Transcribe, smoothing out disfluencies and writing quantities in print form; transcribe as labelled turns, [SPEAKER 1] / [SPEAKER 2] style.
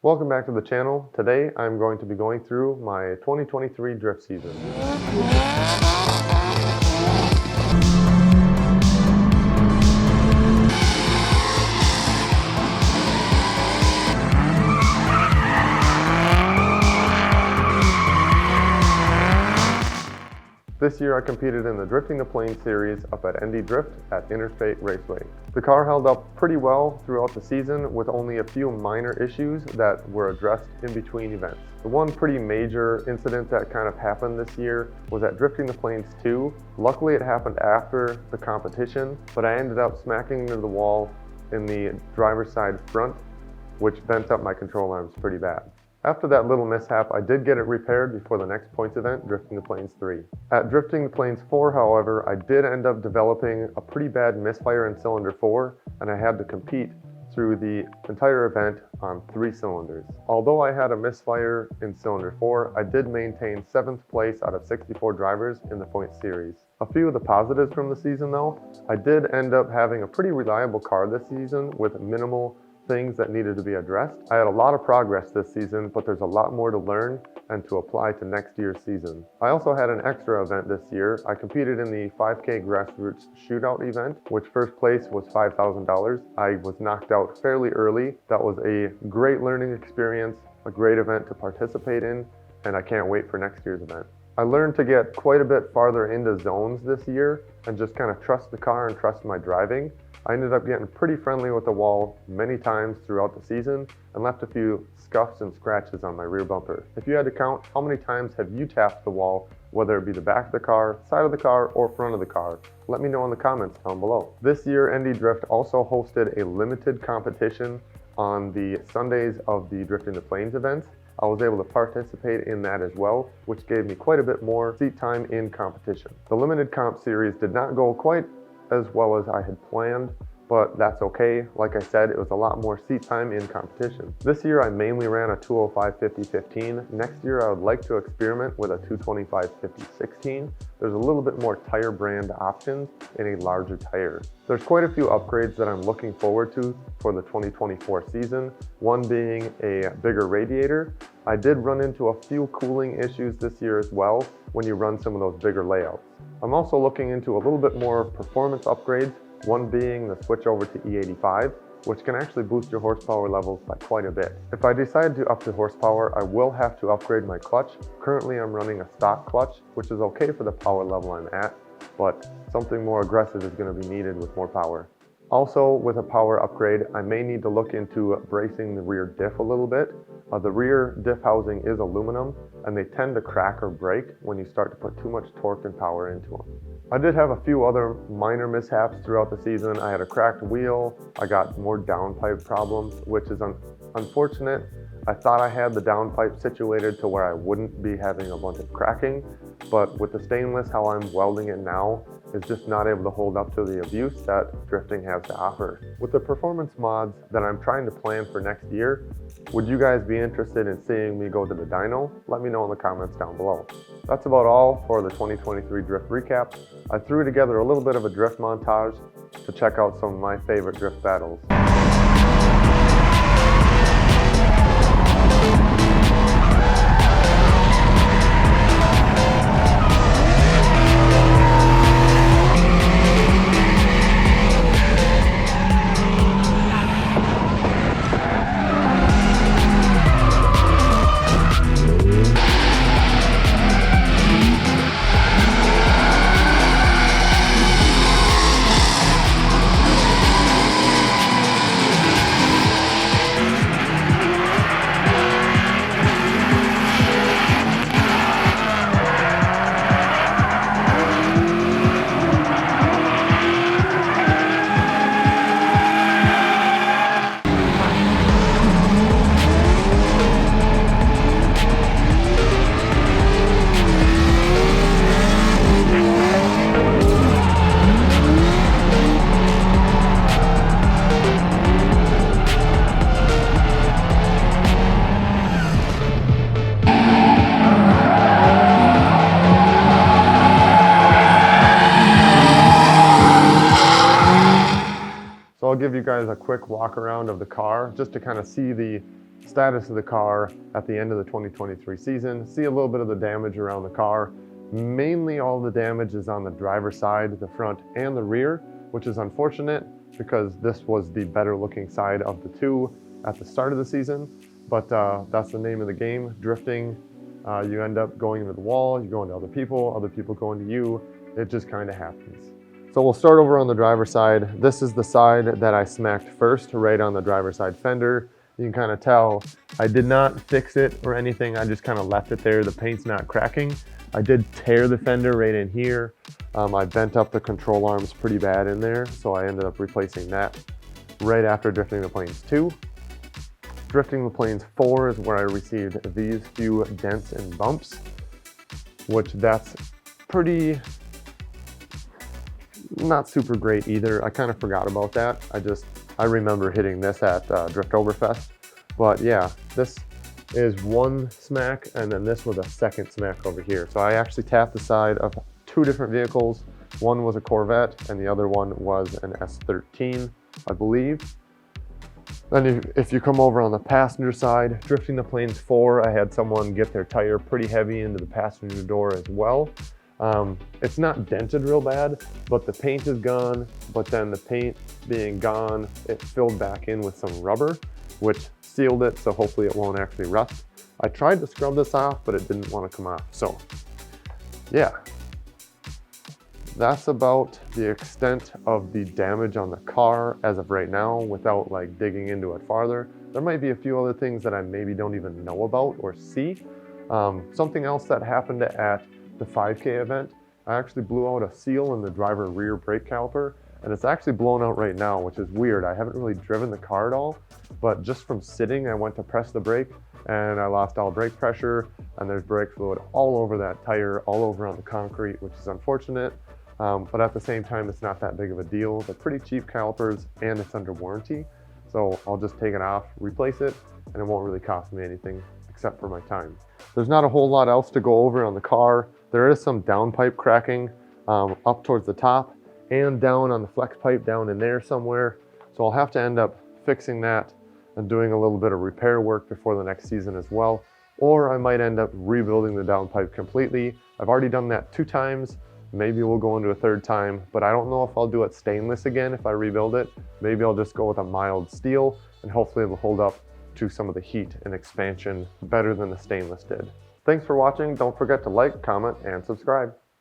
[SPEAKER 1] Welcome back to the channel. Today I'm going to be going through my 2023 drift season. This year I competed in the Drifting the Plains series up at ND Drift at Interstate Raceway. The car held up pretty well throughout the season with only a few minor issues that were addressed in between events. The one pretty major incident that kind of happened this year was at Drifting the Plains 2. Luckily it happened after the competition, but I ended up smacking into the wall in the driver's side front, which bent up my control arms pretty bad. After that little mishap, I did get it repaired before the next points event, Drifting the Plains 3. At Drifting the Plains 4, however, I did end up developing a pretty bad misfire in cylinder 4, and I had to compete through the entire event on 3 cylinders. Although I had a misfire in cylinder 4, I did maintain 7th place out of 64 drivers in the point series. A few of the positives from the season though, I did end up having a pretty reliable car this season with minimal things that needed to be addressed. I had a lot of progress this season, but there's a lot more to learn and to apply to next year's season. I also had an extra event this year. I competed in the 5K Grassroots Shootout event, which first place was $5,000. I was knocked out fairly early. That was a great learning experience, a great event to participate in, and I can't wait for next year's event. I learned to get quite a bit farther into zones this year and just kind of trust the car and trust my driving. I ended up getting pretty friendly with the wall many times throughout the season and left a few scuffs and scratches on my rear bumper. If you had to count, how many times have you tapped the wall, whether it be the back of the car, side of the car, or front of the car? Let me know in the comments down below. This year, ND Drift also hosted a limited competition on the Sundays of the Drifting the Plains events. I was able to participate in that as well, which gave me quite a bit more seat time in competition. The limited comp series did not go quite as well as I had planned, but that's okay. Like I said, it was a lot more seat time in competition. This year I mainly ran a 205/50/15. Next year I would like to experiment with a 225/50/16. There's a little bit more tire brand options in a larger tire. There's quite a few upgrades that I'm looking forward to for the 2024 season, one being a bigger radiator. I did run into a few cooling issues this year as well when you run some of those bigger layouts. I'm also looking into a little bit more performance upgrades, one being the switch over to E85, which can actually boost your horsepower levels by quite a bit. If I decide to up the horsepower, I will have to upgrade my clutch. Currently I'm running a stock clutch, which is okay for the power level I'm at, but something more aggressive is going to be needed with more power. Also, with a power upgrade, I may need to look into bracing the rear diff a little bit. The rear diff housing is aluminum, and they tend to crack or break when you start to put too much torque and power into them. I did have a few other minor mishaps throughout the season. I had a cracked wheel, I got more downpipe problems, which is unfortunate. I thought I had the downpipe situated to where I wouldn't be having a bunch of cracking, but with the stainless, how I'm welding it now, is just not able to hold up to the abuse that drifting has to offer. With the performance mods that I'm trying to plan for next year, would you guys be interested in seeing me go to the dyno? Let me know in the comments down below. That's about all for the 2023 drift recap. I threw together a little bit of a drift montage to check out some of my favorite drift battles. So I'll give you guys a quick walk around of the car just to kind of see the status of the car at the end of the 2023 season. See a little bit of the damage around the car. Mainly all the damage is on the driver's side, the front and the rear, which is unfortunate because this was the better looking side of the two at the start of the season. But that's the name of the game, drifting. You end up going into the wall, you go into other people go into you. It just kind of happens. So we'll start over on the driver's side. This is the side that I smacked first, right on the driver's side fender. You can kind of tell I did not fix it or anything. I just kind of left it there. The paint's not cracking. I did tear the fender right in here. I bent up the control arms pretty bad in there, so I ended up replacing that right after Drifting the Plains 2. Drifting the Plains 4 is where I received these few dents and bumps, which that's pretty not super great either. I kind of forgot about that. I remember hitting this at Driftoberfest. But yeah, this is one smack, and then this was a second smack over here. So I actually tapped the side of two different vehicles. One was a Corvette, and the other one was an S13, I believe. Then if you come over on the passenger side, Drifting the Plains 4, I had someone get their tire pretty heavy into the passenger door as well. It's not dented real bad, but the paint is gone. But then the paint being gone, it filled back in with some rubber, which sealed it, so hopefully it won't actually rust. I tried to scrub this off, but it didn't want to come off. So yeah, that's about the extent of the damage on the car as of right now without like digging into it farther. There might be a few other things that I maybe don't even know about or see. Something else that happened at the 5K event, I actually blew out a seal in the driver rear brake caliper, and it's actually blown out right now, which is weird. I haven't really driven the car at all, but just from sitting, I went to press the brake and I lost all brake pressure, and there's brake fluid all over that tire, all over on the concrete, which is unfortunate. But at the same time, it's not that big of a deal. They're pretty cheap calipers and it's under warranty. So I'll just take it off, replace it, and it won't really cost me anything except for my time. There's not a whole lot else to go over on the car. There is some downpipe cracking up towards the top and down on the flex pipe down in there somewhere. So I'll have to end up fixing that and doing a little bit of repair work before the next season as well. Or I might end up rebuilding the downpipe completely. I've already done that 2 times. Maybe we'll go into a 3rd time, but I don't know if I'll do it stainless again if I rebuild it. Maybe I'll just go with a mild steel, and hopefully it'll hold up to some of the heat and expansion better than the stainless did. Thanks for watching. Don't forget to like, comment, and subscribe.